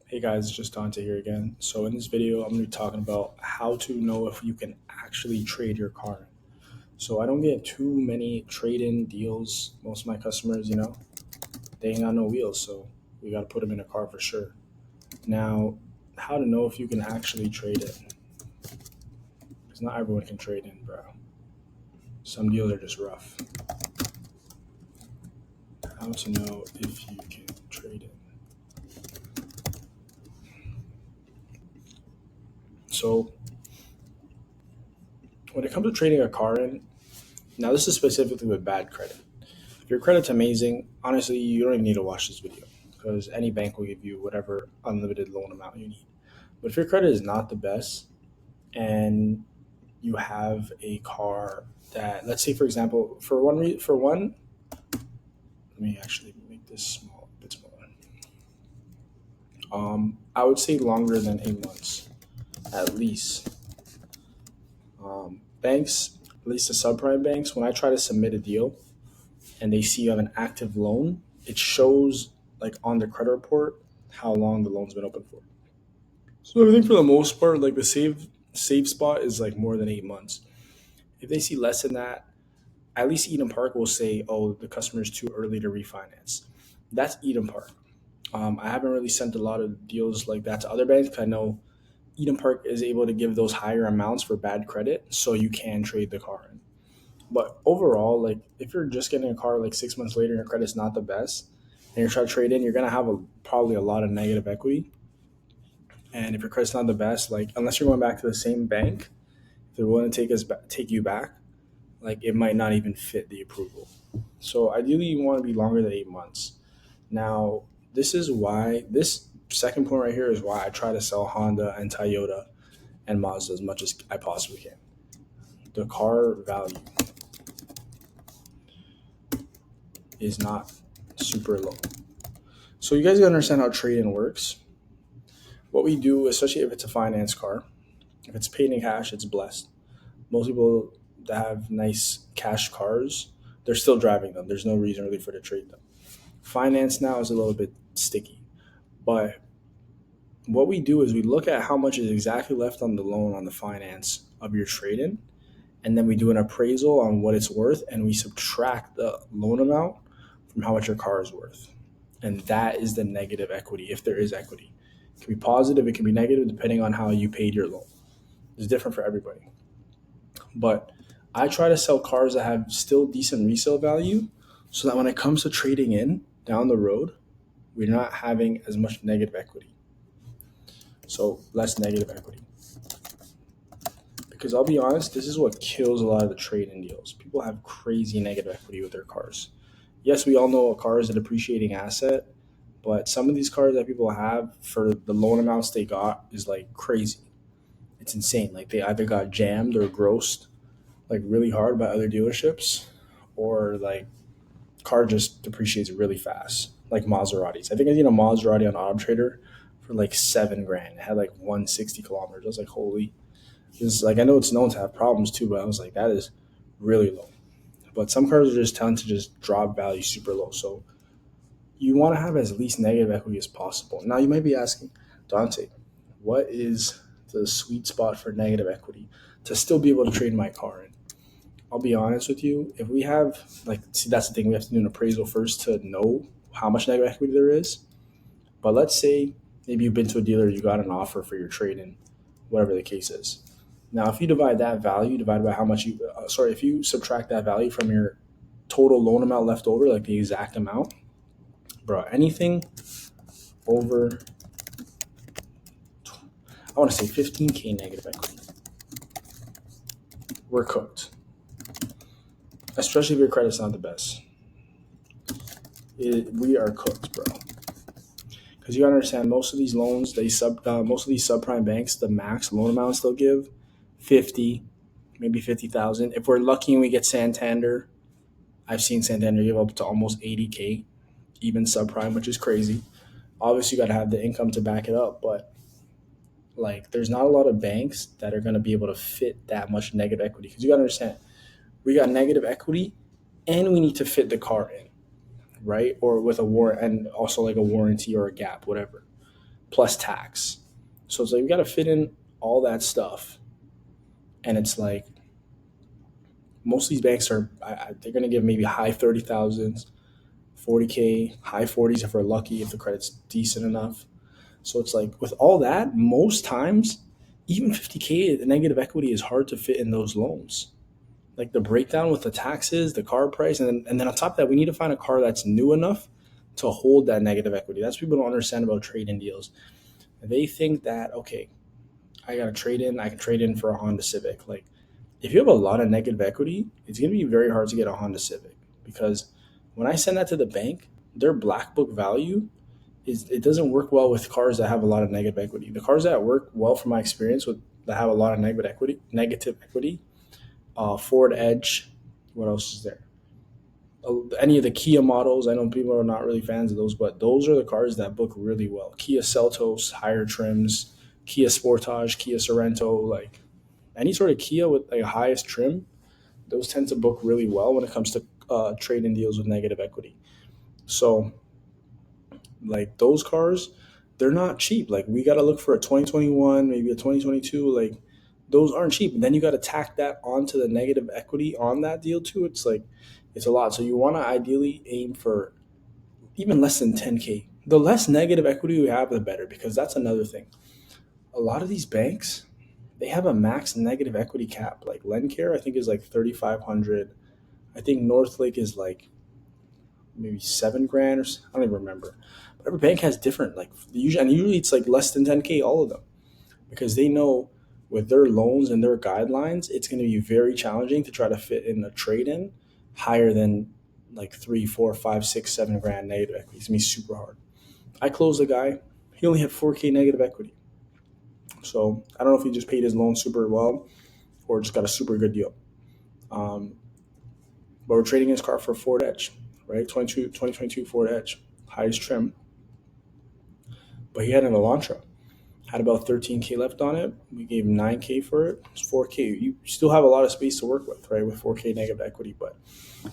Hey guys, it's just Dante here again. So in this video, I'm going to be talking about how to know if you can actually trade your car. So I don't get too many trade-in deals. Most of my customers, they ain't got no wheels, so we got to put them in a car for sure. Now, how to know if you can actually trade it? Because not everyone can trade in, bro. Some deals are just rough. How to know if you can trade in? So when it comes to trading a car in, now this is specifically with bad credit. If your credit's amazing, honestly, you don't even need to watch this video because any bank will give you whatever unlimited loan amount you need. But if your credit is not the best and you have a car that, let's say, for example, let me actually make this small, a bit smaller. I would say longer than 8 months, at least. Banks, at least the subprime banks, when I try to submit a deal and they see you have an active loan, it shows like on the credit report how long the loan's been open for. So I think for the most part, like the safe spot is like more than 8 months. If they see less than that, at least Eden Park will say, "Oh, the customer is too early to refinance." That's Eden Park. I haven't really sent a lot of deals like that to other banks 'cause I know Eden Park is able to give those higher amounts for bad credit, so you can trade the car in. But overall, like if you're just getting a car like 6 months later and your credit's not the best, and you're trying to trade in, you're gonna have probably a lot of negative equity. And if your credit's not the best, like unless you're going back to the same bank, if they're willing to take you back, like it might not even fit the approval. So ideally, you want to be longer than 8 months. Now, this second point right here is why I try to sell Honda and Toyota and Mazda as much as I possibly can. The car value is not super low. So you guys gotta understand how trade-in works. What we do, especially if it's a finance car, if it's paid in cash, it's blessed. Most people that have nice cash cars, they're still driving them. There's no reason really for to trade them. Finance now is a little bit sticky, but what we do is we look at how much is exactly left on the loan on the finance of your trade-in, and then we do an appraisal on what it's worth, and we subtract the loan amount from how much your car is worth, and that is the negative equity if there is equity. It can be positive, it can be negative, depending on how you paid your loan. It's different for everybody. But I try to sell cars that have still decent resale value so that when it comes to trading in down the road, we're not having as much negative equity. So less negative equity. Because I'll be honest, this is what kills a lot of the trade in deals. People have crazy negative equity with their cars. Yes, we all know a car is a depreciating asset, but some of these cars that people have for the loan amounts they got is like crazy. It's insane. Like they either got jammed or grossed like really hard by other dealerships, or like car just depreciates really fast, like Maseratis. I think I seen a Maserati on Auto Trader for like 7 grand. It had like 160 kilometers. I was like, holy. This is like I know it's known to have problems too, but I was like, that is really low. But some cars are just tend to just drop value super low. So you want to have as least negative equity as possible. Now you might be asking, Dante, what is the sweet spot for negative equity to still be able to trade my car in? I'll be honest with you. If we have like, see, that's the thing. We have to do an appraisal first to know how much negative equity there is. But let's say maybe you've been to a dealer, you got an offer for your trade in, whatever the case is. Now, if you divide that value divided by how much if you subtract that value from your total loan amount left over, like the exact amount, bro, anything over, I want to say 15K negative equity, we're cooked. Especially if your credit's not the best. We are cooked, bro. Because you gotta understand, most of these loans, most of these subprime banks, the max loan amounts they'll give, 50, maybe 50,000. If we're lucky and we get Santander, I've seen Santander give up to almost 80K, even subprime, which is crazy. Obviously, you got to have the income to back it up, but like, there's not a lot of banks that are going to be able to fit that much negative equity. Because you got to understand, we got negative equity, and we need to fit the car in, right? Or with a war, and also like a warranty or a gap, whatever. plus tax. So it's like we got to fit in all that stuff, and it's like most of these banks are they're going to give maybe high 30,000s, 40K, high 40s if we're lucky, if the credit's decent enough. So it's like with all that, most times, even 50K, the negative equity is hard to fit in those loans. Like the breakdown with the taxes, the car price, and then on top of that, we need to find a car that's new enough to hold that negative equity. That's what people don't understand about trade-in deals. They think that, okay, I got to trade in, I can trade in for a Honda Civic. Like if you have a lot of negative equity, it's going to be very hard to get a Honda Civic because when I send that to the bank, their black book value is it doesn't work well with cars that have a lot of negative equity. The cars that work well, from my experience, with that have a lot of negative equity, Ford Edge. What else is there? Any of the Kia models. I know people are not really fans of those, but those are the cars that book really well. Kia Seltos, higher trims, Kia Sportage, Kia Sorento, like any sort of Kia with like highest trim, those tend to book really well when it comes to trade-in deals with negative equity. So like those cars, they're not cheap. Like we got to look for a 2021, maybe a 2022. Like those aren't cheap. And then you got to tack that onto the negative equity on that deal too. It's like it's a lot. So you want to ideally aim for even less than 10K. The less negative equity we have, the better, because that's another thing. A lot of these banks, they have a max negative equity cap. Like Lencare, I think is like 3,500. I think Northlake is like maybe 7 grand I don't even remember. But every bank has different like usually it's like less than 10K, all of them, because they know with their loans and their guidelines, it's going to be very challenging to try to fit in a trade in higher than like 3, 4, 5, 6, 7 grand negative equity. It's gonna be super hard. I closed a guy, he only had 4K negative equity. So I don't know if he just paid his loan super well or just got a super good deal. Um, but we're trading his car for a Ford Edge, right? 2022 Ford Edge, highest trim. But he had an Elantra, had about 13K left on it. We gave him 9K for it. It's 4K. You still have a lot of space to work with, right? With 4K negative equity. But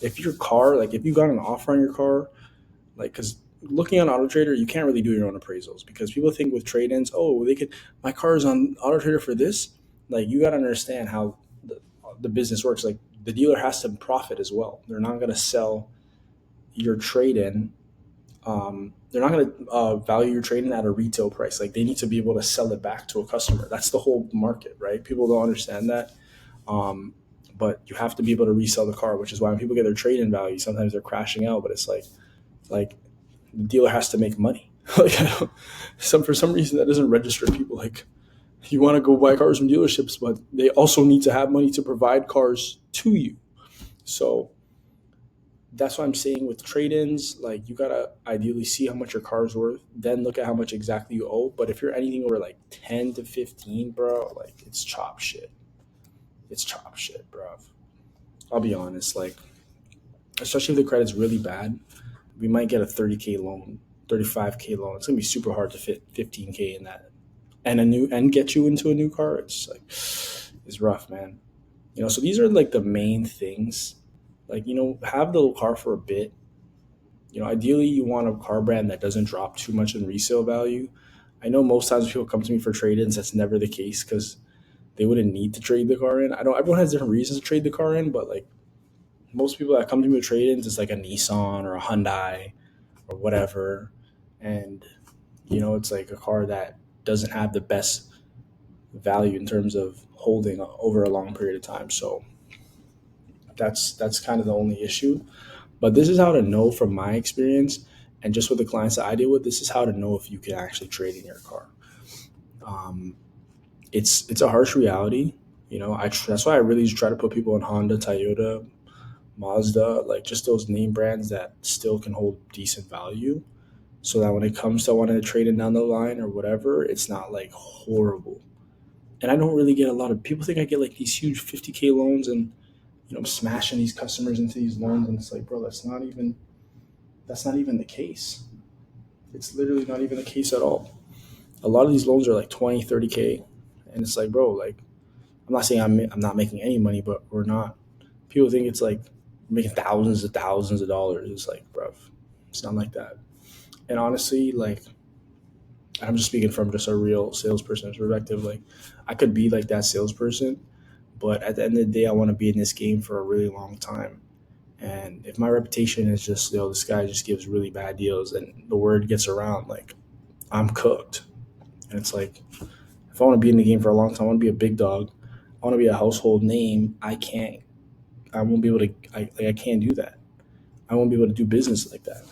if your car, like if you got an offer on your car, like, because looking on Auto Trader, you can't really do your own appraisals because people think with trade ins, oh, they could, my car is on Auto Trader for this. Like, you got to understand how the business works. Like, the dealer has to profit as well. They're not going to sell your trade in they're not going to value your trading at a retail price. Like they need to be able to sell it back to a customer. That's the whole market, right? People don't understand that. Um, but you have to be able to resell the car, which is why when people get their trade-in value, sometimes they're crashing out. But it's like the dealer has to make money. Like for some reason that doesn't register to people. Like you want to go buy cars from dealerships, but they also need to have money to provide cars to you. So that's what I'm saying with trade-ins. Like you gotta ideally see how much your car is worth, then look at how much exactly you owe. But if you're anything over like 10 to 15, bro, like it's chop shit. It's chop shit, bro. I'll be honest. Like especially if the credit's really bad, we might get a 30K loan, 35K loan. It's gonna be super hard to fit 15K in that, and get you into a new car. It's like it's rough, man. So these are like the main things. Like have the car for a bit. Ideally, you want a car brand that doesn't drop too much in resale value. I know most times people come to me for trade-ins. That's never the case because they wouldn't need to trade the car in. I know everyone has different reasons to trade the car in, but like most people that come to me with trade-ins, it's like a Nissan or a Hyundai or whatever, and it's like a car that doesn't have the best value in terms of holding over a long period of time. So that's kind of the only issue. But this is how to know from my experience and just with the clients that I deal with, this is how to know if you can actually trade in your car. Um, it's a harsh reality. That's why I really try to put people in Honda, Toyota, Mazda, like just those name brands that still can hold decent value so that when it comes to wanting to trade in down the line or whatever, it's not like horrible. And I don't really get a lot of people think I get like these huge 50K loans and I'm smashing these customers into these loans, and it's like, bro, that's not even the case. It's literally not even the case at all. A lot of these loans are like 20, 30K, and it's like, bro, like I'm not saying I'm not making any money, but we're not. People think it's like making thousands of dollars. It's like, bro, it's not like that. And honestly, like I'm just speaking from just a real salesperson perspective. Like, I could be like that salesperson, but at the end of the day, I want to be in this game for a really long time. And if my reputation is just, this guy just gives really bad deals and the word gets around, like, I'm cooked. And it's like, if I want to be in the game for a long time, I want to be a big dog. I want to be a household name. I won't be able to, I can't do that. I won't be able to do business like that.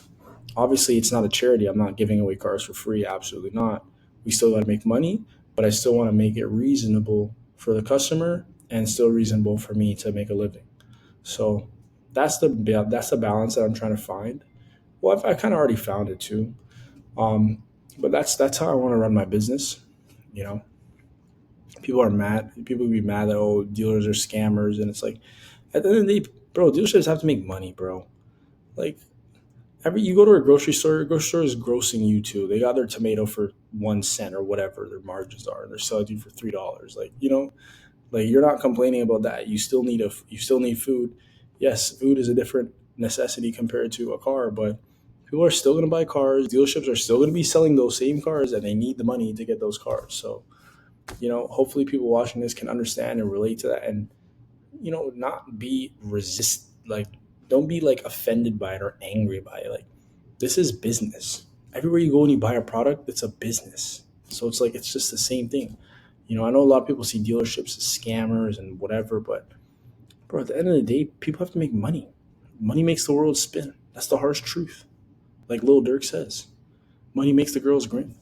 Obviously, it's not a charity. I'm not giving away cars for free. Absolutely not. We still got to make money, but I still want to make it reasonable for the customer and still reasonable for me to make a living. So that's the balance that I'm trying to find. Well, I kind of already found it too. Um, but that's how I want to run my business. You know, people are mad. People be mad that, dealers are scammers, and it's like, at the end of the day, bro, dealerships have to make money, bro. Like, you go to a grocery store is grossing you too. They got their tomato for 1 cent or whatever their margins are, and they're selling you for $3. Like, like, you're not complaining about that. You still need food. Yes, food is a different necessity compared to a car, but people are still going to buy cars. Dealerships are still going to be selling those same cars, and they need the money to get those cars. So, hopefully people watching this can understand and relate to that, and not be like, don't be like offended by it or angry by it. Like, this is business. Everywhere you go and you buy a product, it's a business. So it's like, it's just the same thing. I know a lot of people see dealerships as scammers and whatever, but bro, at the end of the day, people have to make money. Money makes the world spin. That's the harsh truth. Like Lil Durk says, money makes the girls grin.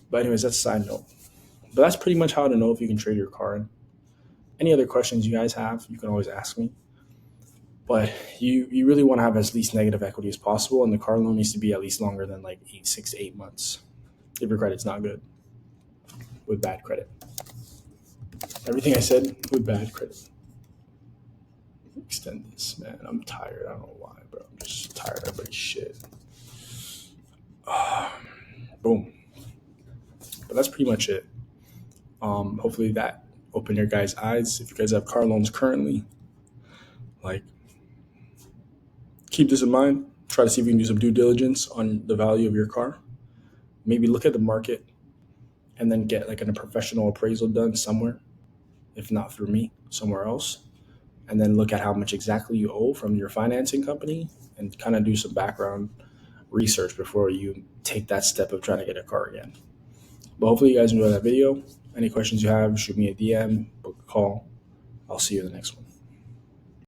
But anyways, that's a side note. But that's pretty much how to know if you can trade your car in. Any other questions you guys have, you can always ask me. But you really want to have as least negative equity as possible, and the car loan needs to be at least longer than like 6 to 8 months if your credit's not good with bad credit. Everything I said with bad credit. Extend this, man. I'm tired. I don't know why, bro. I'm just tired of everybody's shit. Boom. But that's pretty much it. Hopefully that opened your guys' eyes. If you guys have car loans currently, like, keep this in mind. Try to see if you can do some due diligence on the value of your car. Maybe look at the market and then get like a professional appraisal done somewhere, if not through me, somewhere else. And then look at how much exactly you owe from your financing company and kind of do some background research before you take that step of trying to get a car again. But hopefully you guys enjoyed that video. Any questions you have, shoot me a DM, book a call. I'll see you in the next one.